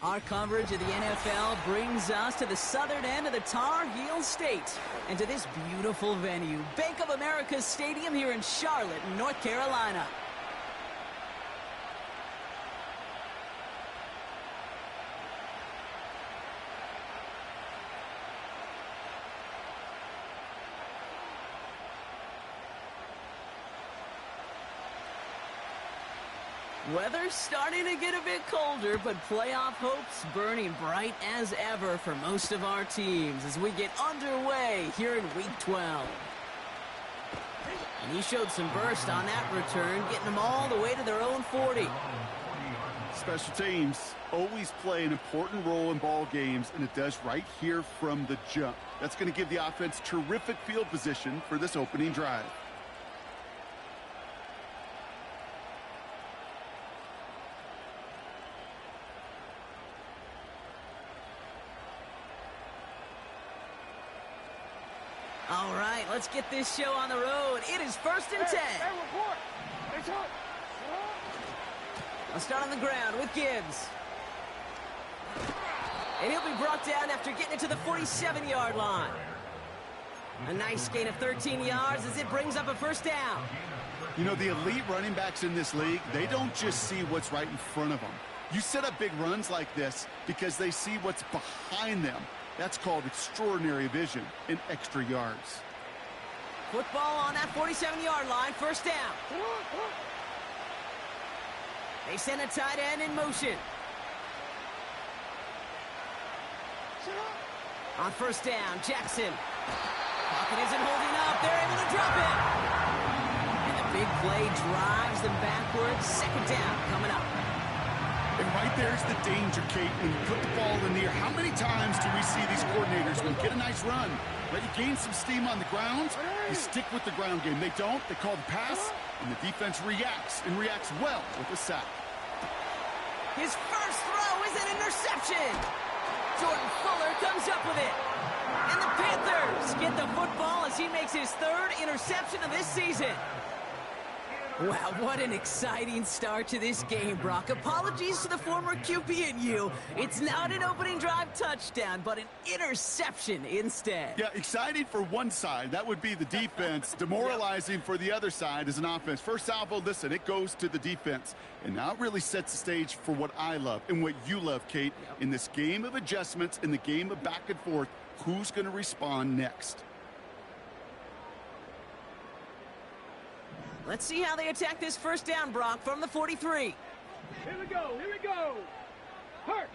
Our coverage of the NFL brings us to the southern end of the Tar Heel State and to this beautiful venue, Bank of America Stadium here in Charlotte, North Carolina. Weather's starting to get a bit colder, but playoff hopes burning bright as ever for most of our teams as we get underway here in Week 12. And he showed some burst on that return, getting them all the way to their own 40. Special teams always play an important role in ball games, and it does right here from the jump. That's going to give the offense terrific field position for this opening drive. All right, let's get this show on the road. It is 1st and 10. I'll start on the ground with Gibbs. And he'll be brought down after getting it to the 47-yard line. A nice gain of 13 yards as it brings up a first down. You know, the elite running backs in this league, they don't just see what's right in front of them. You set up big runs like this because they see what's behind them. That's called extraordinary vision and extra yards. Football on that 47-yard line, first down. They send a tight end in motion. On first down, Jackson. Pocket isn't holding up. They're able to drop it. And the big play drives them backwards. Second down coming up. And right there's the danger, Kate, when you put the ball in the air. How many times do we see these coordinators, when you get a nice run, let you gain some steam on the ground, you stick with the ground game. They don't. They call the pass, and the defense reacts, and reacts well with a sack. His first throw is an interception. Jordan Fuller comes up with it. And the Panthers get the football as he makes his 3rd interception of this season. Wow, what an exciting start to this game, Brock. Apologies to the former QB and you. It's not an opening drive touchdown, but an interception instead. Yeah, exciting for one side. That would be the defense. Demoralizing for the other side as an offense. First salvo, listen, it goes to the defense. And now it really sets the stage for what I love and what you love, Kate. In this game of adjustments, in the game of back and forth, who's going to respond next? Let's see how they attack this first down, Brock, from the 43. Here we go, here we go. Hurt.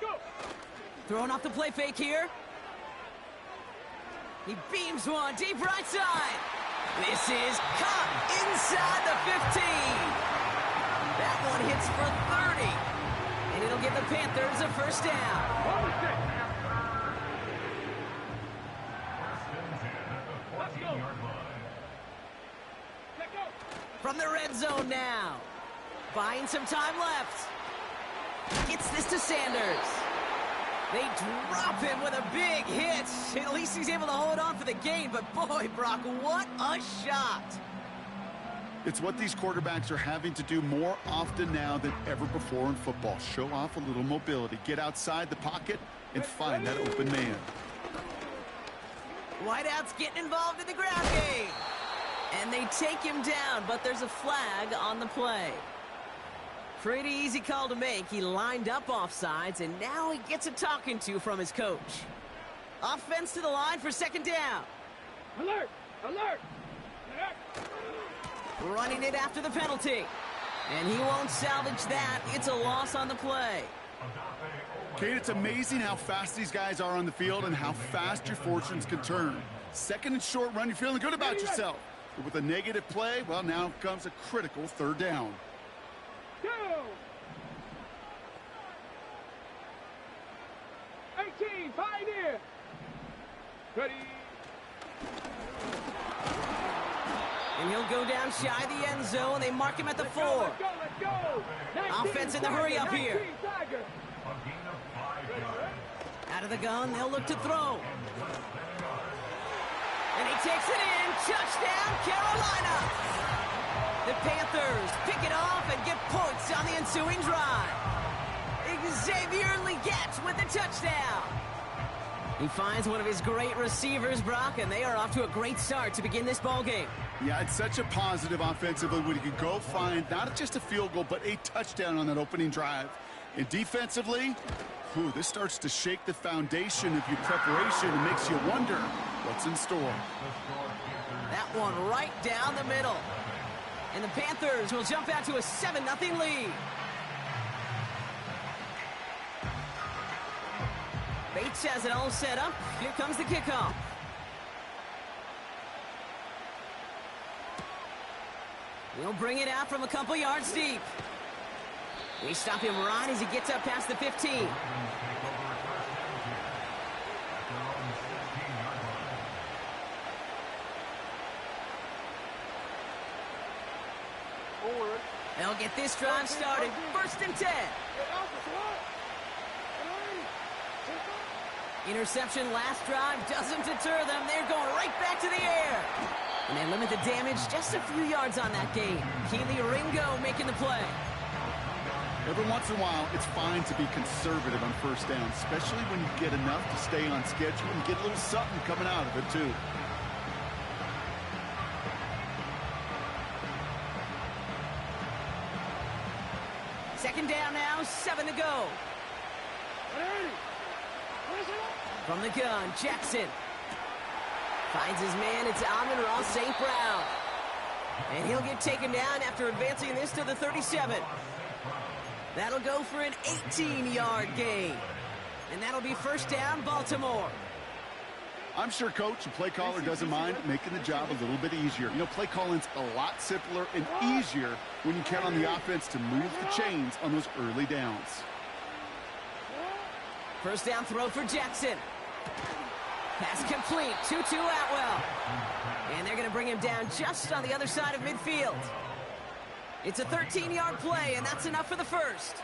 Go. Throwing off the play fake here. He beams one deep right side. This is caught inside the 15. That one hits for 30. And it'll give the Panthers a first down. From the red zone now. Buying some time left. Gets this to Sanders. They drop him with a big hit. At least he's able to hold on for the gain. But boy, Brock, what a shot. It's what these quarterbacks are having to do more often now than ever before in football. Show off a little mobility. Get outside the pocket and find that open man. Wideout's getting involved in the ground game. And they take him down, but there's a flag on the play. Pretty easy call to make. He lined up offsides, and now he gets a talking to from his coach. Offense to the line for second down. Alert! Running it after the penalty. And he won't salvage that. It's a loss on the play. Kate, it's amazing how fast these guys are on the field and how fast your fortunes can turn. Second and short run, you're feeling good about yourself. But with a negative play, well, now comes a critical third down. Go! 18, Pioneer! Ready! And he'll go down shy of the end zone. They mark him at the 4. Let's go! 19, Offense in the hurry up here. Tiger. Out of the gun, they'll look to throw. And he takes it in. Touchdown, Carolina. The Panthers pick it off and get points on the ensuing drive. Xavier Legette with the touchdown. He finds one of his great receivers, Brock, and they are off to a great start to begin this ball game. Yeah, it's such a positive offensively when you can go find not just a field goal, but a touchdown on that opening drive. And defensively, this starts to shake the foundation of your preparation and makes you wonder what's in store. That one right down the middle. And the Panthers will jump out to a 7-0 lead. Bates has it all set up. Here comes the kickoff. He'll bring it out from a couple yards deep. We stop him right as he gets up past the 15. They'll get this drive started. 1st and 10. Interception last drive doesn't deter them. They're going right back to the air. And they limit the damage just a few yards on that game. Keely Ringo making the play. Every once in a while, it's fine to be conservative on 1st down, especially when you get enough to stay on schedule and get a little something coming out of it, too. Second down now, 7 to go. From the gun, Jackson. Finds his man, it's Amon-Ra St. Brown. And he'll get taken down after advancing this to the 37. That'll go for an 18-yard gain. And that'll be 1st down, Baltimore. I'm sure coach and play caller doesn't mind making the job a little bit easier. You know, play calling's a lot simpler and easier when you count on the offense to move the chains on those early downs. 1st down throw for Jackson. Pass complete, 2-2 Atwell. And they're going to bring him down just on the other side of midfield. It's a 13-yard play, and that's enough for the 1st.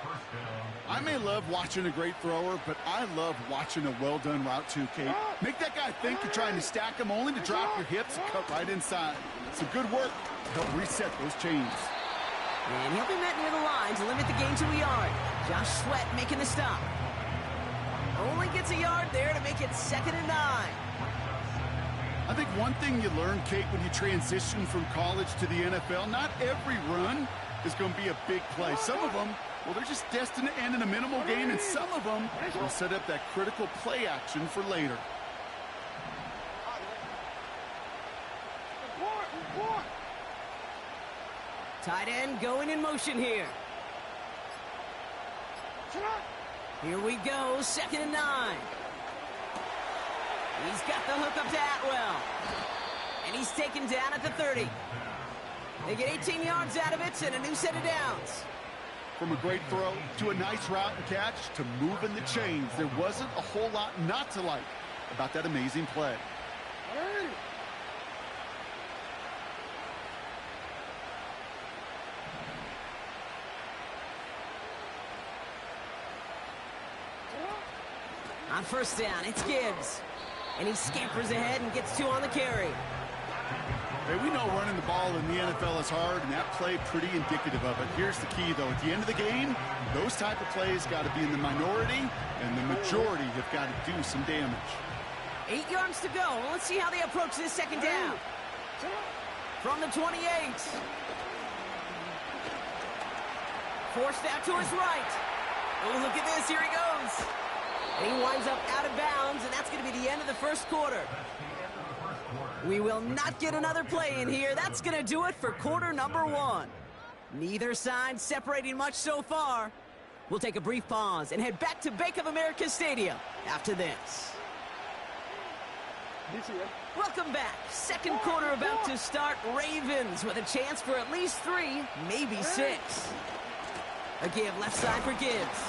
I may love watching a great thrower, but I love watching a well-done route too, Kate. Make that guy think you're trying to stack him only to drop your hips and cut right inside. Some good work to help reset those chains. And he'll be met near the line to limit the gain to a yard. Josh Sweat making the stop. Only gets a yard there to make it 2nd and 9. I think one thing you learn, Kate, when you transition from college to the NFL, not every run is going to be a big play. Some of them, well, they're just destined to end in a minimal gain, and some of them will set up that critical play action for later. Tight end going in motion here. Here we go, 2nd and 9. He's got the hook up to Atwell. And he's taken down at the 30. They get 18 yards out of it and a new set of downs. From a great throw to a nice route and catch to moving the chains, there wasn't a whole lot not to like about that amazing play. On 1st down, it's Gibbs. And he scampers ahead and gets 2 on the carry. Hey, we know running the ball in the NFL is hard, and that play pretty indicative of it. Here's the key, though. At the end of the game, those type of plays got to be in the minority, and the majority have got to do some damage. 8 yards to go. Let's see how they approach this 2nd down. From the 28. Forced out to his right. Oh, look at this. Here he goes. And he winds up out of bounds, and that's going to be the end of the 1st quarter. We will not get another play in here. That's going to do it for quarter number 1. Neither side separating much so far. We'll take a brief pause and head back to Bank of America Stadium after this. Welcome back. 2nd quarter about to start. Ravens with a chance for at least 3, maybe 6. A give left side for Gibbs.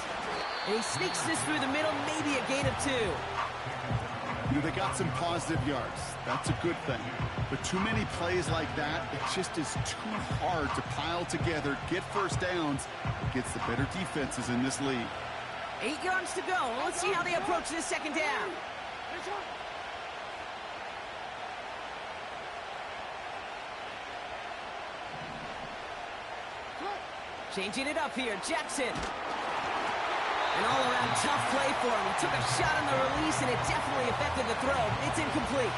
And he sneaks this through the middle, maybe a gain of 2. You know, they got some positive yards. That's a good thing. But too many plays like that, it just is too hard to pile together, get 1st downs against the better defenses in this league. 8 yards to go. Let's see how they approach this 2nd down. Changing it up here, Jackson. An all-around tough play for him. He took a shot on the release, and it definitely affected the throw. It's incomplete.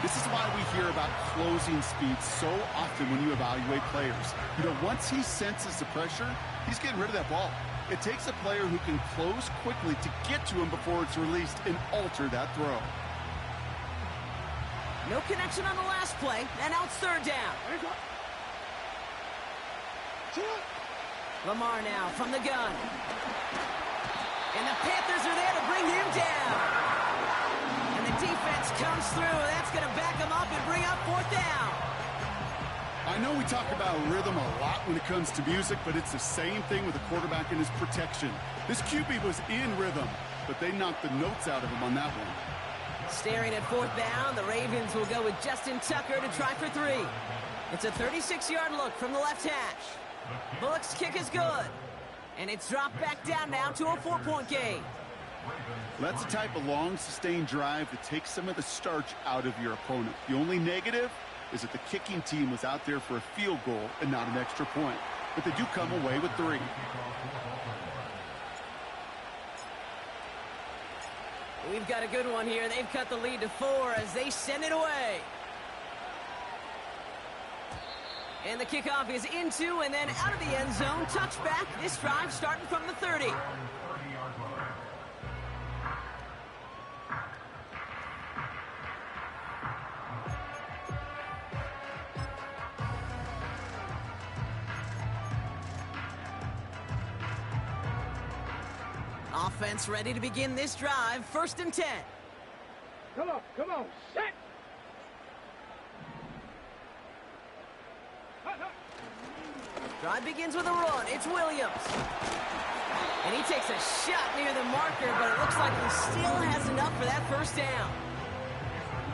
This is why we hear about closing speed so often when you evaluate players. You know, once he senses the pressure, he's getting rid of that ball. It takes a player who can close quickly to get to him before it's released and alter that throw. No connection on the last play, and now it's third down. Lamar now from the gun. And the Panthers are there to bring him down. And the defense comes through. That's going to back him up and bring up fourth down. I know we talk about rhythm a lot when it comes to music, but it's the same thing with the quarterback and his protection. This QB was in rhythm, but they knocked the notes out of him on that one. Staring at fourth down, the Ravens will go with Justin Tucker to try for 3. It's a 36-yard look from the left hash. Bullock's kick is good. And it's dropped back down now to a 4-point game. That's the type of long, sustained drive that takes some of the starch out of your opponent. The only negative is that the kicking team was out there for a field goal and not an extra point. But they do come away with 3. We've got a good one here. They've cut the lead to 4 as they send it away. And the kickoff is into and then out of the end zone. Touchback. This drive starting from the 30. Offense ready to begin this drive. 1st and 10. Come on, set! Drive begins with a run. It's Williams. And he takes a shot near the marker, but it looks like he still has enough for that first down.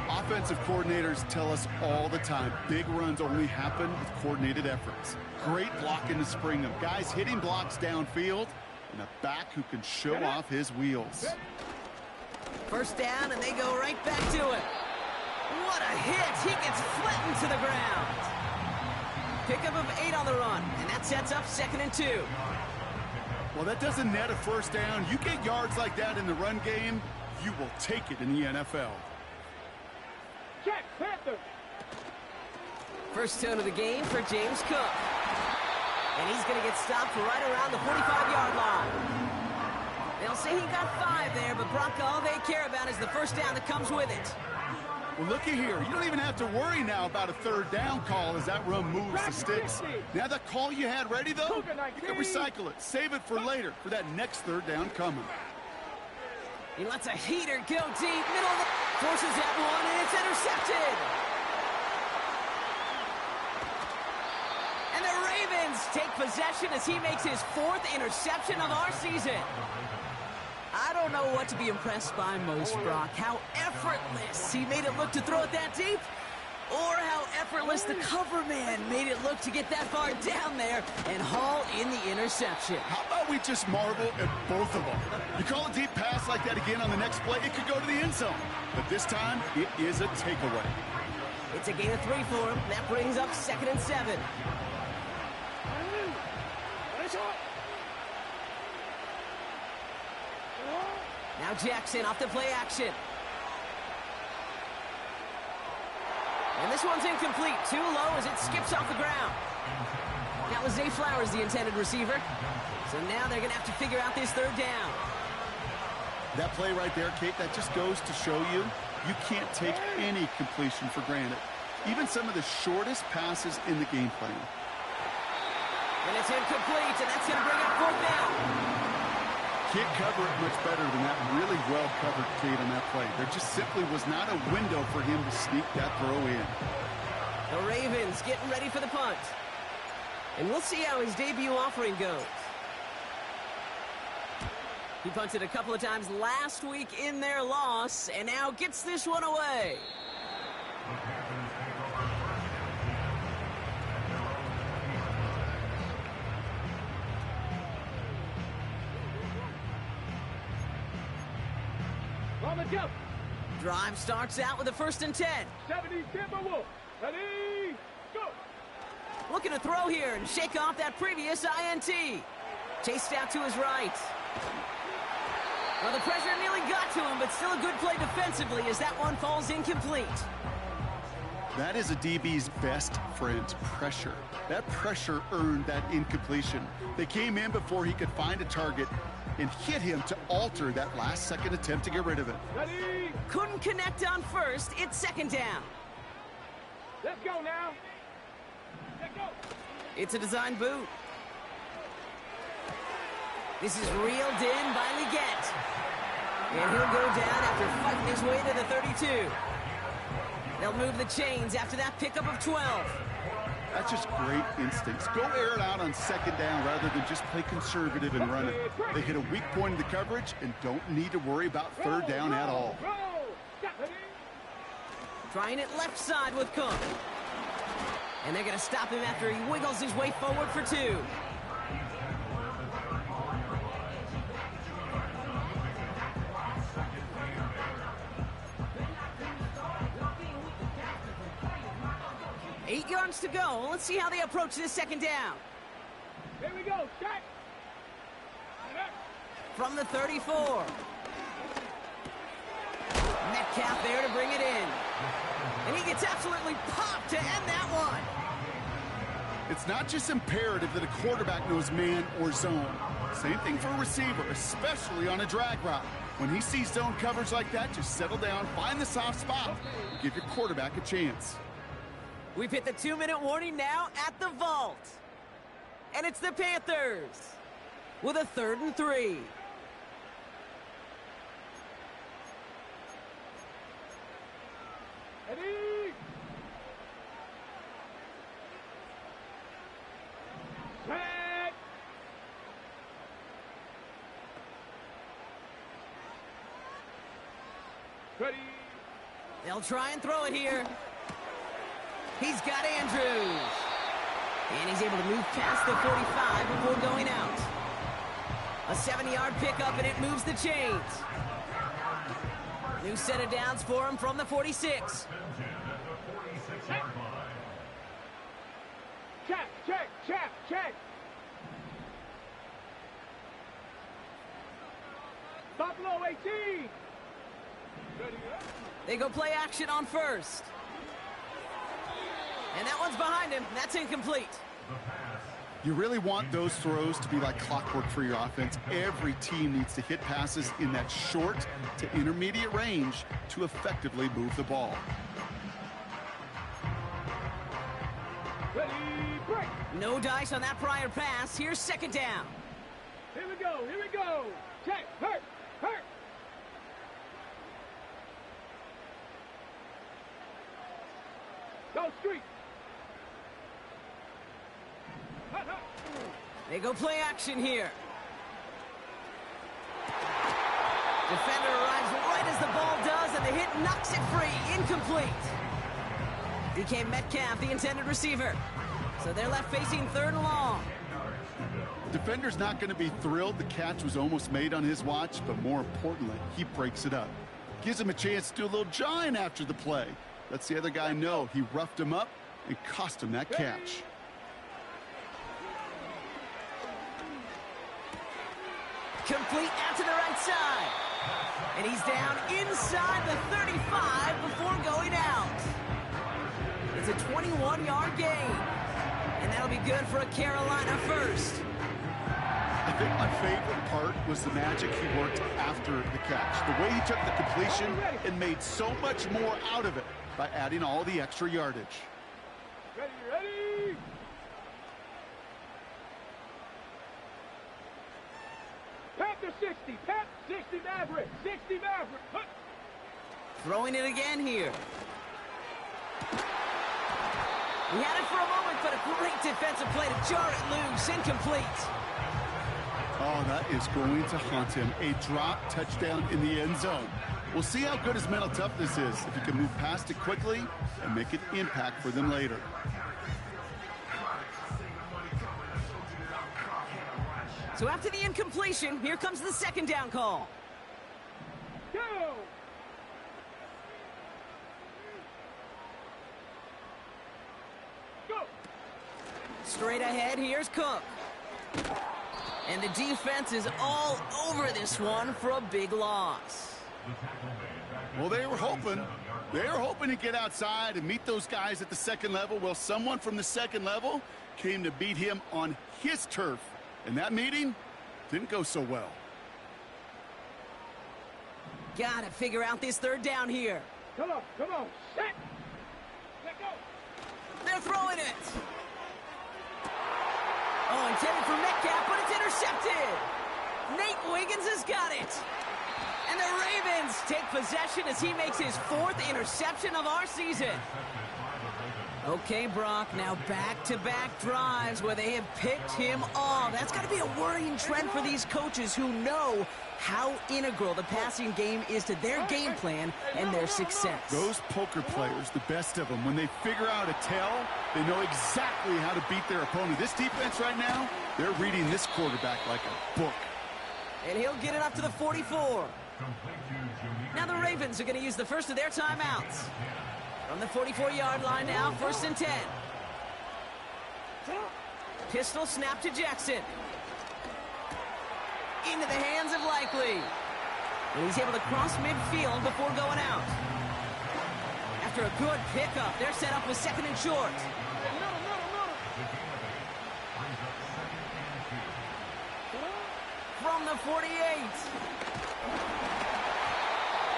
Offensive coordinators tell us all the time, big runs only happen with coordinated efforts. Great blocking to spring them. Guys hitting blocks downfield, and a back who can show off his wheels. First down, and they go right back to it. What a hit. He gets flattened to the ground. Pickup of 8 on the run, and that sets up 2nd and 2. Well, that doesn't net a first down. You get yards like that in the run game, you will take it in the NFL. Check, Panther! First tone of the game for James Cook. And he's going to get stopped right around the 45-yard line. They'll say he got 5 there, but Bronco, all they care about is the first down that comes with it. Well, looky here. You don't even have to worry now about a third down call as that run moves the sticks. Now that call you had ready, though, you can recycle it. Save it for later for that next third down coming. He lets a heater go deep. Middle of the... Forces that one, and it's intercepted. And the Ravens take possession as he makes his 4th interception of our season. I don't know what to be impressed by most, Brock. How effortless he made it look to throw it that deep, or how effortless the cover man made it look to get that far down there and haul in the interception. How about we just marvel at both of them? You call a deep pass like that again on the next play, it could go to the end zone. But this time, it is a takeaway. It's a gain of 3 for him. That brings up 2nd and 7. Now Jackson off the play action. And this one's incomplete. Too low as it skips off the ground. That was Zay Flowers, the intended receiver. So now they're going to have to figure out this third down. That play right there, Kate, that just goes to show you, you can't take any completion for granted. Even some of the shortest passes in the game plan. And it's incomplete, and that's going to bring up fourth down. Can't cover it much better than that. Really well covered, Kate, on that play. There just simply was not a window for him to sneak that throw in. The Ravens getting ready for the punt. And we'll see how his debut offering goes. He punted a couple of times last week in their loss, and now gets this one away. On the jump. Drive starts out with a 1st and 10. 70 Timberwolves. Ready, go. Looking to throw here and shake off that previous INT. Chased out to his right. Well, the pressure nearly got to him, but still a good play defensively as that one falls incomplete. That is a DB's best friend, pressure. That pressure earned that incompletion. They came in before he could find a target and hit him to alter that last-second attempt to get rid of it. Ready? Couldn't connect on first. It's second down. Let's go now. Let's go. It's a design boot. This is reeled in by Leggett. And he'll go down after fighting his way to the 32. They'll move the chains after that pickup of 12. That's just great instincts. Go air it out on second down rather than just play conservative and run it. They hit a weak point in the coverage and don't need to worry about third down at all. Trying it left side with Cook. And they're going to stop him after he wiggles his way forward for 2. Eight yards to go. Let's see how they approach this second down. Here we go. Shot. From the 34. Metcalf there to bring it in. And he gets absolutely popped to end that one. It's not just imperative that a quarterback knows man or zone. Same thing for a receiver, especially on a drag route. When he sees zone coverage like that, just settle down, find the soft spot, give your quarterback a chance. We've hit the 2-minute warning now at the vault. And it's the Panthers with a 3rd and 3. Ready? Set. Ready? They'll try and throw it here. He's got Andrews. And he's able to move past the 45 before going out. A 70-yard pickup, and it moves the chains. New set of downs for him from the 46. Check, check, check, check. Buffalo 18. Ready up. They go play action on first. And that one's behind him. That's incomplete. You really want those throws to be like clockwork for your offense. Every team needs to hit passes in that short to intermediate range to effectively move the ball. Ready, break. No dice on that prior pass. Here's second down. Here we go, here we go. Check, hurt, hurt. Go street. Hut, hut. They go play action here. Defender arrives right as the ball does, and the hit knocks it free. Incomplete. DK Metcalf, the intended receiver. So they're left facing 3rd and long. Defender's not going to be thrilled the catch was almost made on his watch, but more importantly, he breaks it up. Gives him a chance to do a little jawing after the play. Lets the other guy know he roughed him up and cost him that catch. Complete out to the right side. And he's down inside the 35 before going out. It's a 21-yard gain. And that'll be good for a Carolina first. I think my favorite part was the magic he worked after the catch. The way he took the completion and made so much more out of it by adding all the extra yardage. Ready, ready. Panther 60, Pat 60 Maverick, 60 Maverick. Hut. Throwing it again here. He had it for a moment, but a great defensive play to jar it loose. Incomplete. Oh, that is going to haunt him. A drop touchdown in the end zone. We'll see how good his mental toughness is if he can move past it quickly and make an impact for them later. So after the incompletion, here comes the second down call. Go. Go. Straight ahead, here's Cook. And the defense is all over this one for a big loss. Well, they were hoping to get outside and meet those guys at the second level. Well, someone from the second level came to beat him on his turf. And that meeting didn't go so well. Gotta figure out this third down here. Come on, set. Let go. They're throwing it. Oh, intended for Metcalf, but it's intercepted. Nate Wiggins has got it. And the Ravens take possession as he makes his 4th interception of our season. Okay, Brock, now back-to-back drives where they have picked him off. That's got to be a worrying trend for these coaches who know how integral the passing game is to their game plan and their success. Those poker players, the best of them, when they figure out a tell, they know exactly how to beat their opponent. This defense right now, they're reading this quarterback like a book. And he'll get it up to the 44. Now the Ravens are going to use the first of their timeouts. From the 44-yard line now, 1st and 10. Pistol snap to Jackson. Into the hands of Likely. And he's able to cross midfield before going out. After a good pickup, they're set up with 2nd and short. From the 48.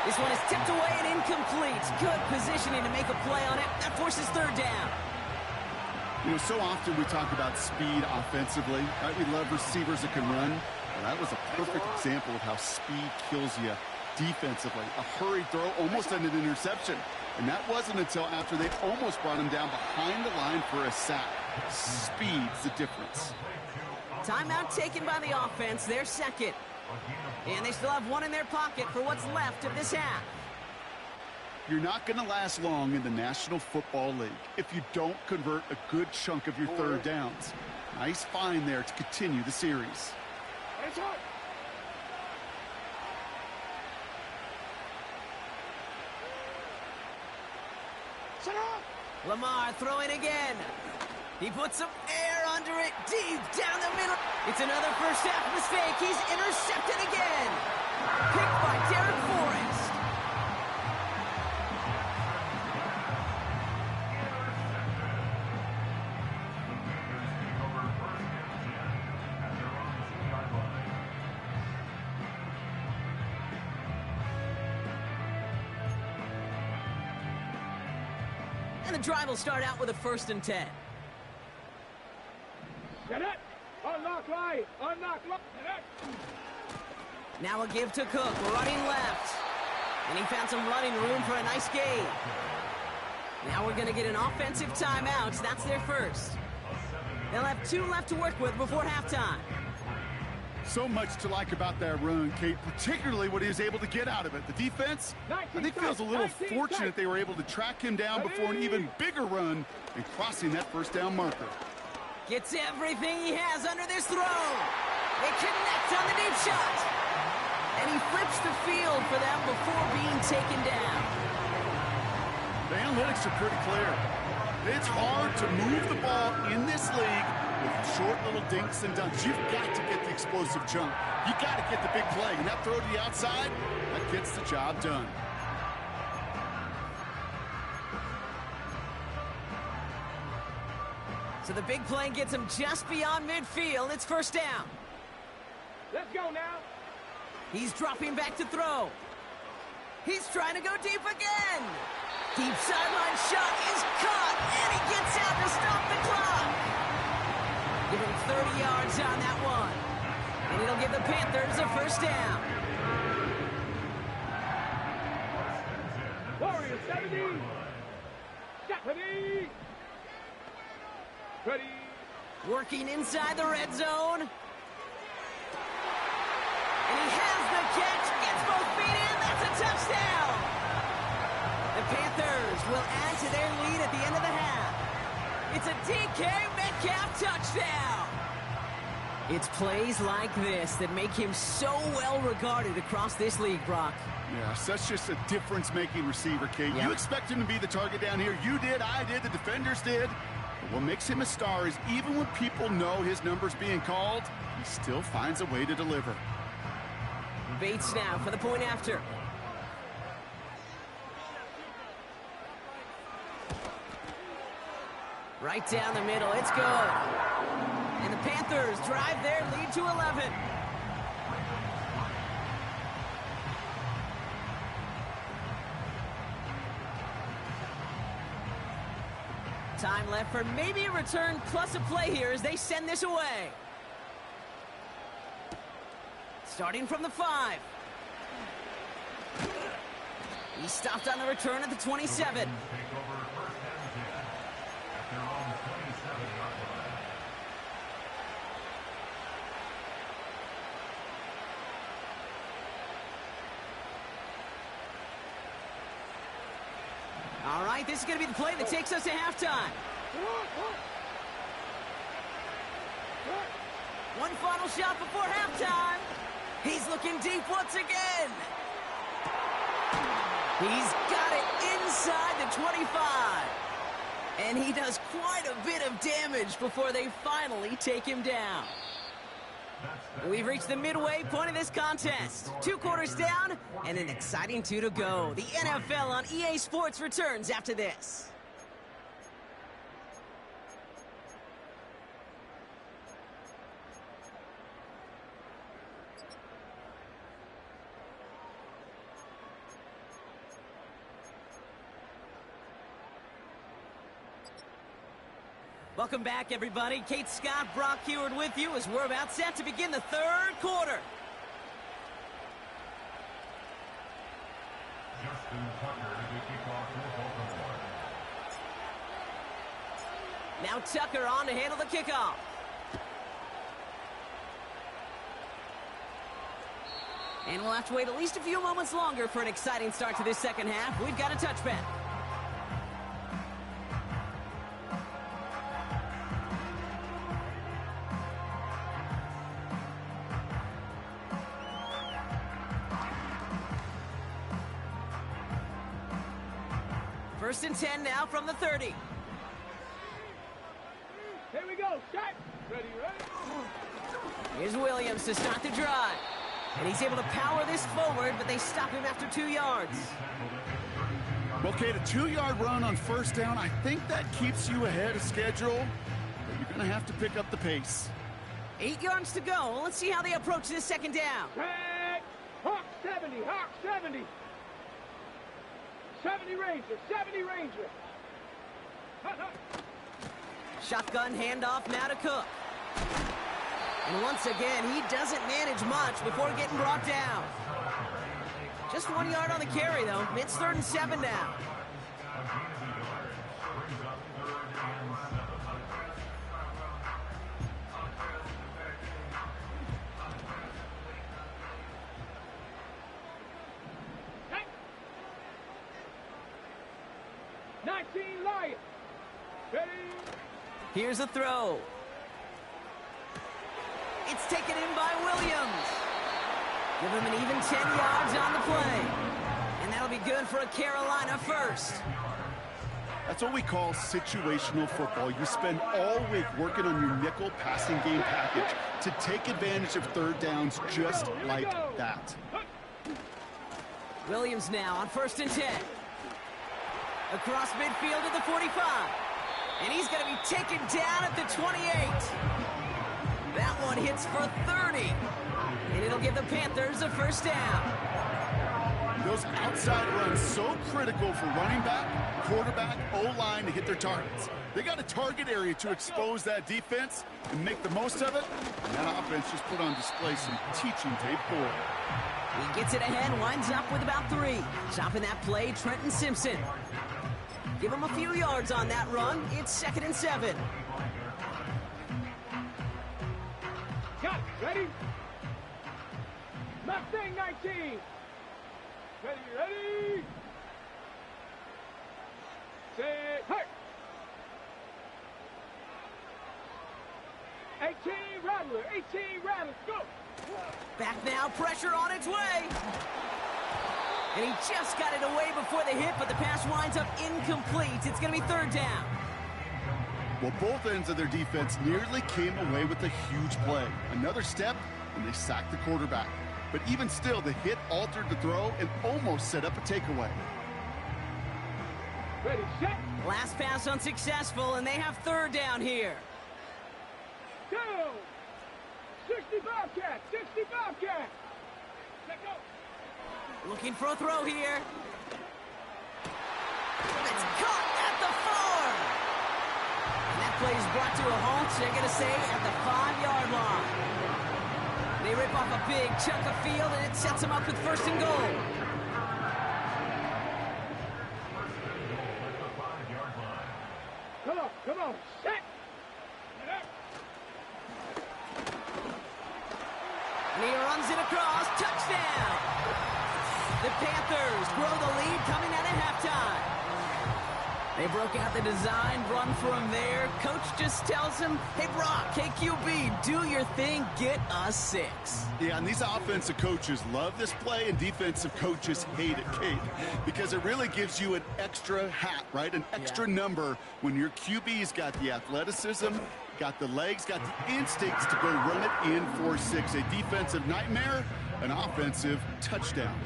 This one is tipped away and incomplete. Good positioning to make a play on it. That forces 3rd down. You know, so often we talk about speed offensively, right? We love receivers that can run. Well, that was a perfect example of how speed kills you defensively. A hurried throw almost ended an interception. And that wasn't until after they almost brought him down behind the line for a sack. Speed's the difference. Timeout taken by the offense, their 2nd. And they still have one in their pocket for what's left of this half. You're not going to last long in the National Football League if you don't convert a good chunk of your 3rd downs. Nice find there to continue the series. Lamar throwing again. He puts some air under it, deep down the middle. It's another first half mistake. He's intercepted again. Picked by Derek Forrest. And the drive will start out with a 1st and 10. Get it. Unlock line. Now a give to Cook, running left. And he found some running room for a nice gain. Now we're going to get an offensive timeout. That's their first. They'll have 2 left to work with before halftime. So much to like about that run, Kate, particularly what he was able to get out of it. The defense, I think, feels a little fortunate they were able to track him down before an even bigger run and crossing that 1st down marker. Gets everything he has under this throw. They connect on the deep shot. And he flips the field for them before being taken down. The analytics are pretty clear. It's hard to move the ball in this league with short little dinks and dunks. You've got to get the explosive chunk. You got to get the big play. And that throw to the outside, that gets the job done. So the big play gets him just beyond midfield. It's 1st down. Let's go now. He's dropping back to throw. He's trying to go deep again. Deep sideline shot is caught, and he gets out to stop the clock. Give him 30 yards on that one. And it'll give the Panthers a 1st down. Warriors 70. Stephanie. Ready. Working inside the red zone. And he has the catch. Gets both feet in. That's a touchdown. The Panthers will add to their lead at the end of the half. It's a DK Metcalf touchdown. It's plays like this that make him so well regarded across this league, Brock. Yeah, such just a difference-making receiver, Kate. Yep. You expect him to be the target down here. You did, I did, the defenders did. What makes him a star is even when people know his number's being called, he still finds a way to deliver. Bates now for the point after. Right down the middle, it's good. And the Panthers drive their lead to 11. Time left for maybe a return plus a play here as they send this away. Starting from the 5. He stopped on the return at the 27. All right, this is going to be the play that takes us to halftime. One final shot before halftime. He's looking deep once again. He's got it inside the 25. And he does quite a bit of damage before they finally take him down. We've reached the midway point of this contest. 2 quarters down and an exciting 2 to go. The NFL on EA Sports returns after this. Welcome back, everybody. Kate Scott, Brock Heward with you as we're about set to begin the 3rd quarter. Now Tucker on to handle the kickoff. And we'll have to wait at least a few moments longer for an exciting start to this second half. We've got a touchback. First and 10 now from the 30. Here we go. Shot. Ready. Here's Williams to start the drive. And he's able to power this forward, but they stop him after 2 yards. Okay, the 2-yard run on first down, I think that keeps you ahead of schedule, but you're going to have to pick up the pace. 8 yards to go. Let's see how they approach this second down. Tag. Hawk 70. Hawk 70. 70 Ranger. 70 Ranger. Shotgun handoff now to Cook. And once again, he doesn't manage much before getting brought down. Just 1 yard on the carry, though. It's 3rd and 7 now. Hey. 19 Lions. Ready. Here's a throw. It's taken in by Williams. Give him an even 10 yards on the play. And that'll be good for a Carolina first. That's what we call situational football. You spend all week working on your nickel passing game package to take advantage of 3rd downs just like that. Williams now on 1st and 10. Across midfield at the 45. And he's going to be taken down at the 28. That one hits for 30. And it'll give the Panthers a first down. Those outside runs so critical for running back, quarterback, O-line to hit their targets. They got a target area to expose that defense and make the most of it. And that offense just put on display some teaching tape for it. He gets it ahead, winds up with about 3. Chopping that play, Trenton Simpson. Give him a few yards on that run. It's 2nd and 7. Got it. Ready? Mustang 19. Ready. Set. Hurt. 18 Rattler. 18 Rattler. Go. Back now, pressure on its way. And he just got it away before the hit, but the pass winds up incomplete. It's going to be 3rd down. Well, both ends of their defense nearly came away with a huge play. Another step, and they sacked the quarterback. But even still, the hit altered the throw and almost set up a takeaway. Ready, set. Last pass unsuccessful, and they have third down here. Go. 60 Bobcat. 60 Bobcat. Let go. Looking for a throw here. It's caught at the 4. And that play is brought to a halt, they're going to say, at the 5-yard line. They rip off a big chunk of field, and it sets them up with first and goal. Come on, set. And he runs it across, touchdown! The Panthers grow the lead coming out of halftime. They broke out the design run for him there. Coach just tells him, hey, Brock, hey, QB, do your thing, get us 6. Yeah, and these offensive coaches love this play, and defensive coaches hate it, Kate, because it really gives you an extra hat, right? An extra number when your QB's got the athleticism, got the legs, got the instincts to go run it in for 6. A defensive nightmare, an offensive touchdown.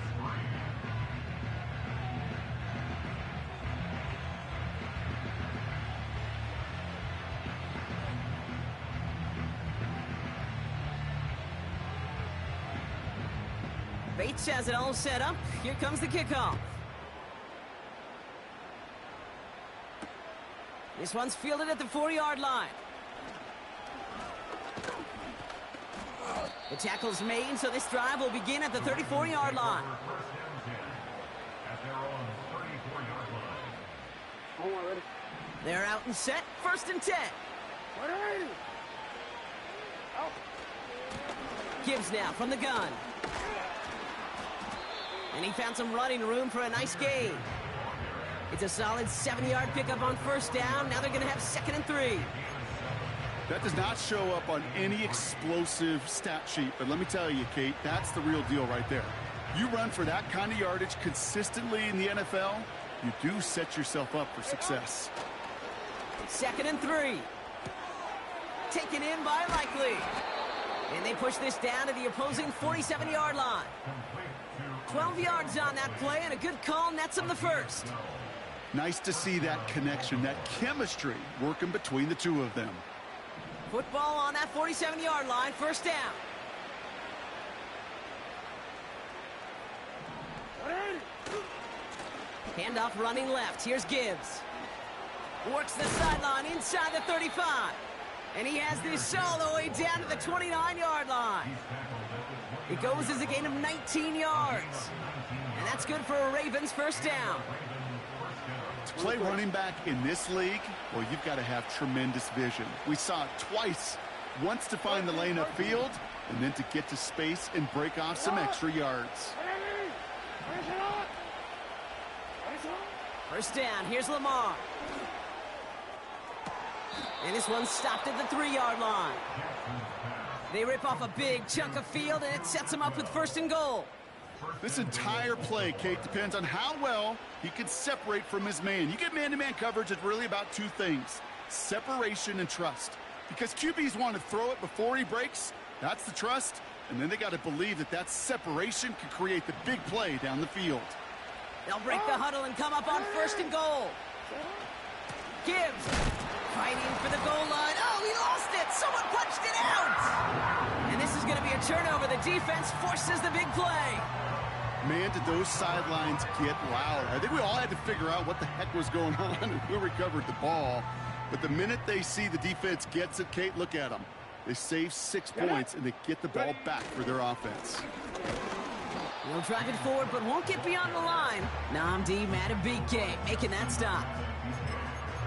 Bates has it all set up. Here comes the kickoff. This one's fielded at the 4-yard line. The tackle's made, so this drive will begin at the 34-yard line. They're out and set. First and 10. Gibbs now from the gun. And he found some running room for a nice gain. It's a solid 7-yard pickup on first down. Now they're going to have 2nd and 3. That does not show up on any explosive stat sheet, but let me tell you, Kate, that's the real deal right there. You run for that kind of yardage consistently in the NFL, you do set yourself up for success. 2nd and 3. Taken in by Likely. And they push this down to the opposing 47-yard line. 12 yards on that play, and a good call nets them the first. Nice to see that connection, that chemistry working between the two of them. Football on that 47-yard line, first down. Handoff running left. Here's Gibbs. Works the sideline inside the 35. And he has this all the way down to the 29-yard line. It goes as a gain of 19 yards. And that's good for a Ravens first down. To play running back in this league, well, you've got to have tremendous vision. We saw it twice. Once to find the lane upfield, and then to get to space and break off some extra yards. First down, here's Lamar. And this one's stopped at the 3-yard line. They rip off a big chunk of field, and it sets them up with first and goal. This entire play, Kate, depends on how well he can separate from his man. You get man-to-man coverage, it's really about two things: separation and trust. Because QBs want to throw it before he breaks, that's the trust, and then they got to believe that that separation can create the big play down the field. They'll break the huddle and come up on first and goal. Gibbs fighting for the goal line. Oh, he lost it. Someone punched it out. And this is going to be a turnover. The defense forces the big play. Man, did those sidelines get loud. I think we all had to figure out what the heck was going on and who recovered the ball. But the minute they see the defense gets it, Kate, look at them. They save 6 points, and they get the ball back for their offense. They'll drive it forward, but won't get beyond the line. Namdi Matabike making that stop.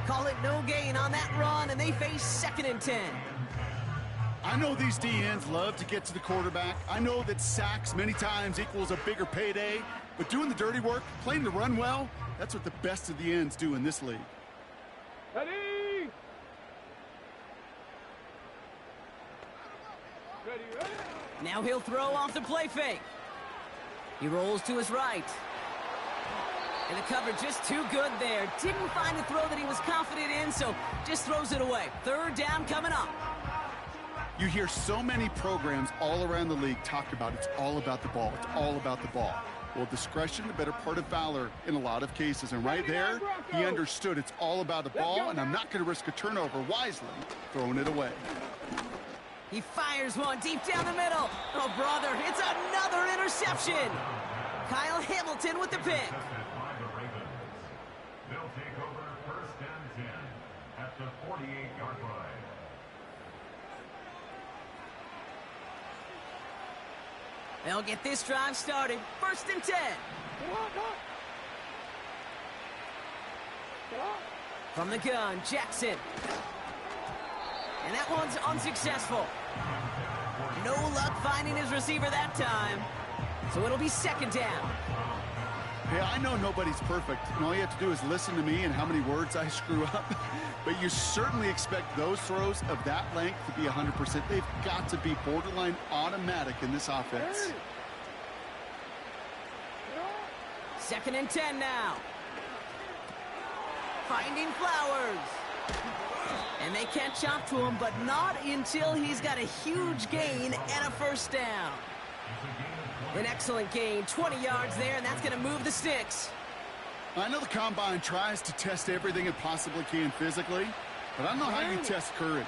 Call it no gain on that run, and they face 2nd and 10. I know these DNs love to get to the quarterback. I know that sacks many times equals a bigger payday, but doing the dirty work, playing the run well, that's what the best of the ends do in this league. Ready? Ready. Now he'll throw off the play fake. He rolls to his right. And the coverage just too good there. Didn't find a throw that he was confident in, so just throws it away. Third down coming up. You hear so many programs all around the league talk about it's all about the ball. It's all about the ball. Well, discretion, the better part of valor in a lot of cases. And right there, he understood it's all about the ball, and I'm not going to risk a turnover, wisely throwing it away. He fires one deep down the middle. Oh, brother, it's another interception. Kyle Hamilton with the pick. They'll take over first and 10 at the 48-yard line. They'll get this drive started. First and 10. From the gun, Jackson. And that one's unsuccessful. No luck finding his receiver that time. So it'll be second down. Hey, I know nobody's perfect, and all you have to do is listen to me and how many words I screw up. But you certainly expect those throws of that length to be 100%. They've got to be borderline automatic in this offense. Second and 10 now. Finding Flowers. And they catch up to him, but not until he's got a huge gain and a first down. An excellent gain, 20 yards there, and that's going to move the sticks. I know the Combine tries to test everything it possibly can physically, but I don't know how you test courage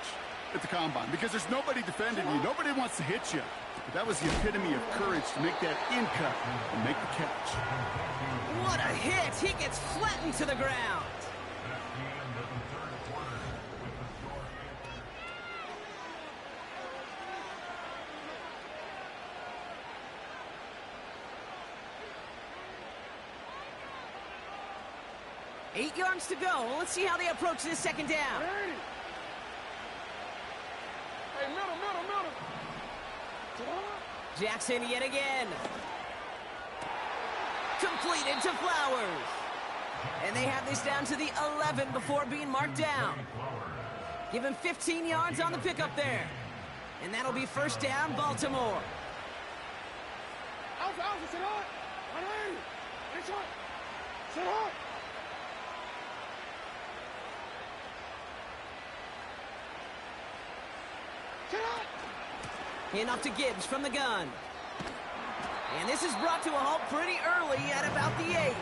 at the Combine, because there's nobody defending you. Nobody wants to hit you. But that was the epitome of courage to make that in cut and make the catch. What a hit! He gets flattened to the ground. 8 yards to go. Let's see how they approach this second down. Hey, middle. Jackson yet again. Completed to Flowers. And they have this down to the 11 before being marked down. Give him 15 yards on the pickup there. And that'll be first down, Baltimore. Alpha, sit on. Sit on. Hand off to Gibbs from the gun. And this is brought to a halt pretty early at about the 8.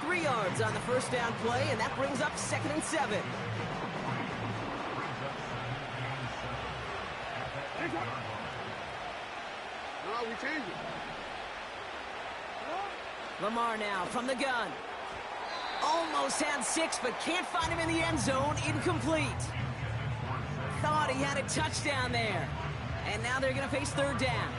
3 yards on the first down play, and that brings up second and 7. No, we changed it. Lamar now from the gun. Almost had 6, but can't find him in the end zone. Incomplete. Thought he had a touchdown there. And now they're going to face third down.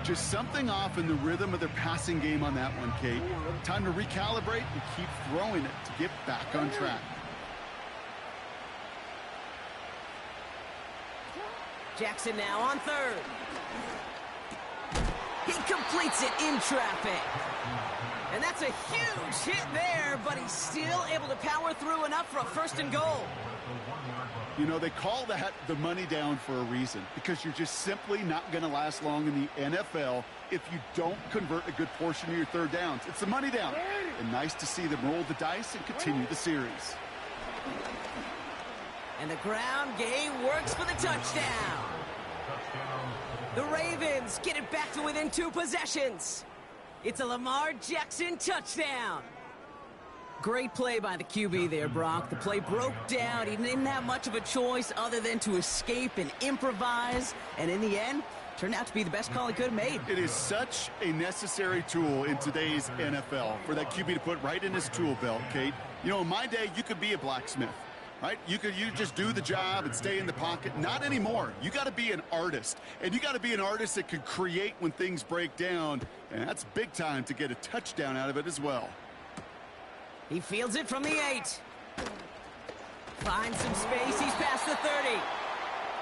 Just something off in the rhythm of their passing game on that one, Kate. Time to recalibrate and keep throwing it to get back on track. Jackson now on third. He completes it in traffic. And that's a huge hit there, but he's still able to power through enough for a first and goal. You know, they call that the money down for a reason, because you're just simply not going to last long in the NFL if you don't convert a good portion of your third downs. It's the money down. And nice to see them roll the dice and continue the series. And the ground game works for the touchdown. The Ravens get it back to within 2 possessions. It's a Lamar Jackson touchdown. Great play by the QB there, Brock. The play broke down. He didn't have much of a choice other than to escape and improvise. And in the end, turned out to be the best call he could have made. It is such a necessary tool in today's NFL for that QB to put right in his tool belt, Kate. You know, in my day, you could be a blacksmith, right? You just do the job and stay in the pocket. Not anymore. You got to be an artist. And you got to be an artist that can create when things break down. And that's big time to get a touchdown out of it as well. He fields it from the 8. Finds some space. He's past the 30.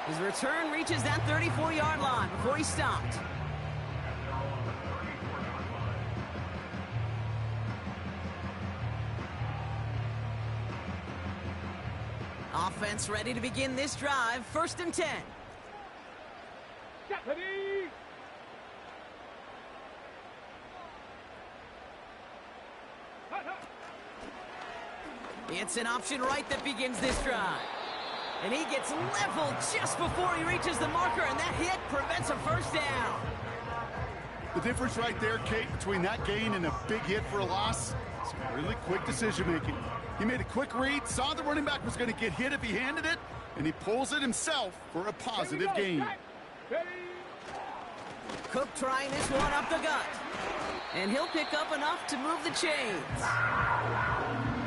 His return reaches that 34-yard line before he stopped. Offense ready to begin this drive. First and 10. It's an option right that begins this drive. And he gets leveled just before he reaches the marker, and that hit prevents a first down. The difference right there, Kate, between that gain and a big hit for a loss is really quick decision-making. He made a quick read, saw the running back was going to get hit if he handed it, and he pulls it himself for a positive gain. Cook trying this one up the gut. And he'll pick up enough to move the chains.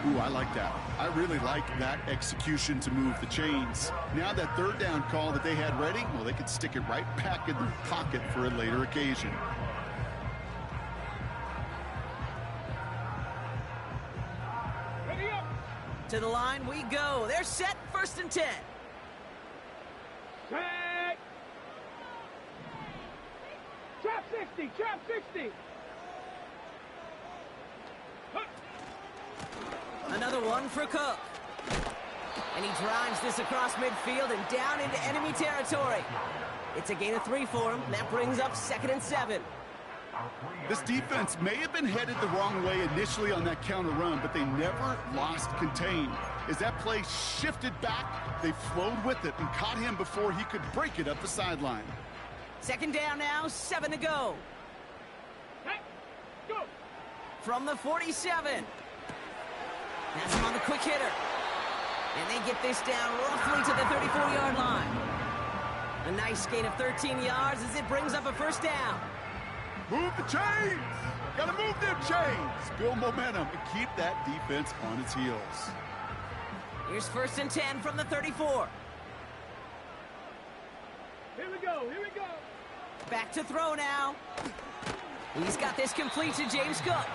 Ooh, I like that. I really like that execution to move the chains. Now that third down call that they had ready, well, they could stick it right back in their pocket for a later occasion. To the line we go. They're set, 1st and 10. Set. Trap 60, trap 60. Another one for Cook. And he drives this across midfield and down into enemy territory. It's a gain of 3 for him. That brings up 2nd and 7. This defense may have been headed the wrong way initially on that counter run, but they never lost contain. As that play shifted back, they flowed with it and caught him before he could break it up the sideline. 2nd down now, 7 to go. Hey, go. From the 47. That's him on the quick hitter. And they get this down roughly to the 34-yard line. A nice gain of 13 yards as it brings up a first down. Move the chains! Gotta move them chains! Build momentum and keep that defense on its heels. Here's 1st and 10 from the 34. Here we go, here we go. Back to throw now. He's got this complete to James Cook.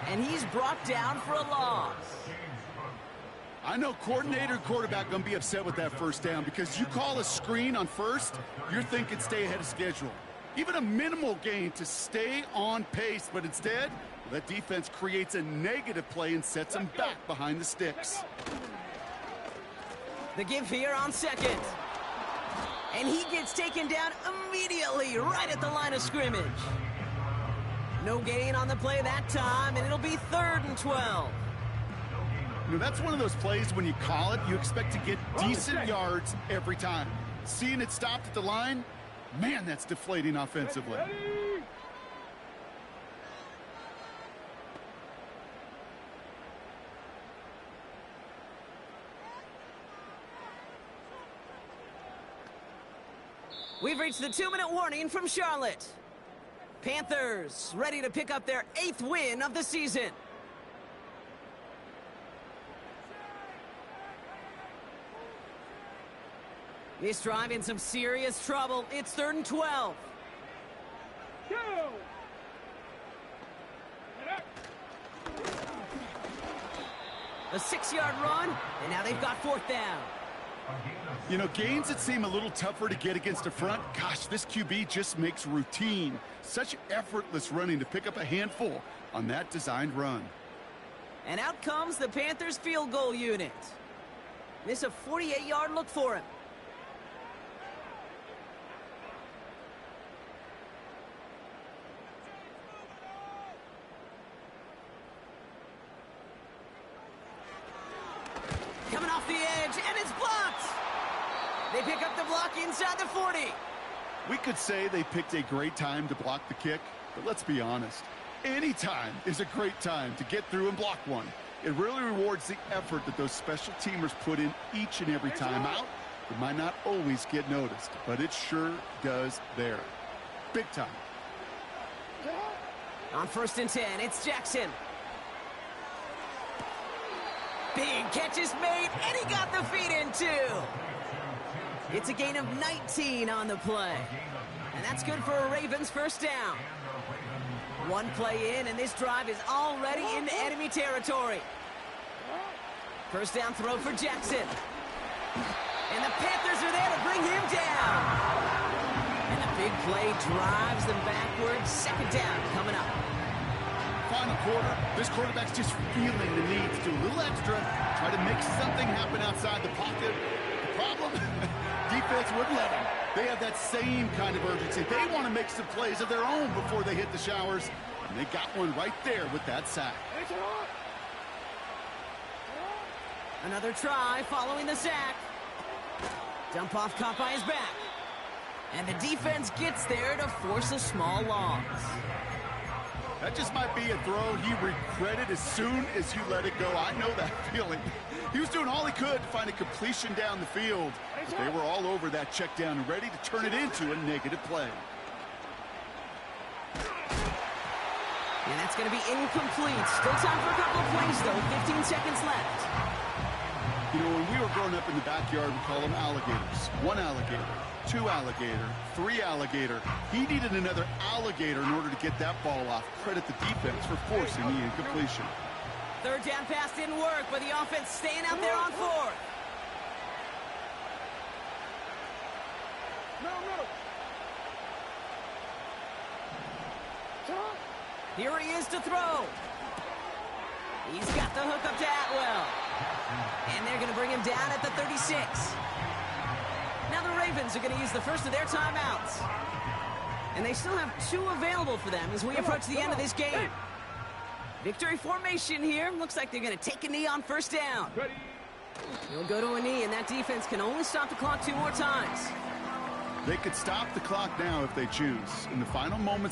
And he's brought down for a loss. I know coordinator and quarterback going to be upset with that first down because you call a screen on first, you're thinking stay ahead of schedule. Even a minimal gain to stay on pace, but instead, that defense creates a negative play and sets them back behind the sticks. The give here on 2nd. And he gets taken down immediately right at the line of scrimmage. No gain on the play that time, and it'll be 3rd and 12. You know, that's one of those plays when you call it, you expect to get decent yards every time. Seeing it stopped at the line, man, that's deflating offensively. We've reached the 2-minute warning from Charlotte. Panthers ready to pick up their 8th win of the season. This drive in some serious trouble. It's 3rd and 12. Go. A 6-yard run, and now they've got 4th down. You know, gains that seem a little tougher to get against the front, gosh, this QB just makes routine. Such effortless running to pick up a handful on that designed run. And out comes the Panthers field goal unit. This a 48-yard look for him. Coming off the edge, and it's blocked. They pick up the block inside the 40. We could say they picked a great time to block the kick, but let's be honest. Any time is a great time to get through and block one. It really rewards the effort that those special teamers put in each and every time out. It might not always get noticed, but it sure does there. Big time. On 1st and 10, it's Jackson. Big catch is made, and he got the feet in too. It's a gain of 19 on the play. And that's good for a Ravens first down. One play in, and this drive is already into enemy territory. First down throw for Jackson. And the Panthers are there to bring him down. And the big play drives them backwards. 2nd down coming up. Final quarter, this quarterback's just feeling the need to do a little extra, try to make something happen outside the pocket. The problem, defense wouldn't let them. They have that same kind of urgency. They want to make some plays of their own before they hit the showers, and they got one right there with that sack. Another try following the sack. Dump off caught by his back. And the defense gets there to force a small loss. That just might be a throw he regretted as soon as you let it go. I know that feeling. He was doing all he could to find a completion down the field. But they were all over that check down and ready to turn it into a negative play. And that's going to be incomplete. Still time for a couple of plays, though. 15 seconds left. You know, when we were growing up in the backyard, we call them alligators. 1 alligator, 2 alligator, 3 alligator. He needed another alligator in order to get that ball off. Credit the defense for forcing the incompletion. Third down pass didn't work, but the offense staying out there on fourth. No. Here he is to throw. He's got the hook up to Atwell. And they're going to bring him down at the 36. Now the Ravens are going to use the first of their timeouts. And they still have 2 available for them as we approach the end of this game. Victory formation here. Looks like they're going to take a knee on first down. He'll go to a knee, and that defense can only stop the clock 2 more times. They could stop the clock now if they choose. In the final moments